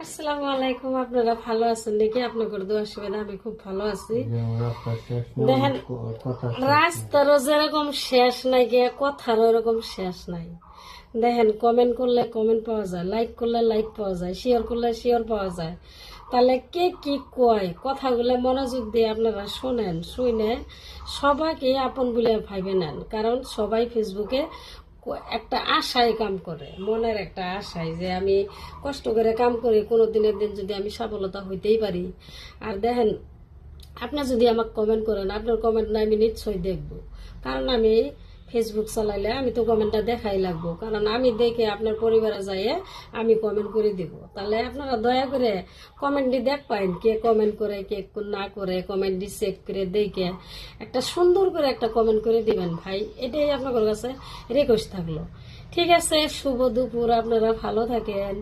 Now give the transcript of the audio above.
আসসালামু আলাইকুম। আপনারা ভালো আছেন নাকি? আপনাদের দোয়া সুবিধা আমি খুব ভালো আছি। দেখেন, রাস্তারও যেরকম শেষ নাই গিয়ে কথারও এরকম শেষ নাই। দেখেন, কমেন্ট করলে কমেন্ট পাওয়া যায়, লাইক করলে লাইক পাওয়া যায়, শেয়ার করলে শেয়ার পাওয়া যায়। তাহলে কে কি কয় কথাগুলো মনোযোগ দিয়ে আপনারা শোনেন, শুনে সবাইকে আপন বলে ভাইবে নেন। কারণ সবাই ফেসবুকে একটা আশায় কাম করে, মনের একটা আশায় যে আমি কষ্ট করে কাম করি, কোনো দিনের দিন যদি আমি সফলতা হইতেই পারি। আর দেখেন, আপনি যদি আমাকে কমেন্ট করেন, আপনার কমেন্টটা আমি নিশ্চয়ই দেখব। কারণ আমি ফেসবুক চালাইলে আমি তো কমেন্টটা দেখাই লাগবো, কারণ আমি দেখে আপনার পরিবারে যাইয়ে আমি কমেন্ট করে দিব। তাহলে আপনারা দয়া করে কমেন্টটি দেখ পাইন, কে কমেন্ট করে কে না করে, কমেন্টটি চেক করে দেখে একটা সুন্দর করে একটা কমেন্ট করে দিবেন ভাই। এটাই আপনাদের কাছে রিকোয়েস্ট থাকলো। ঠিক আছে, শুভ দুপুর, আপনারা ভালো থাকেন।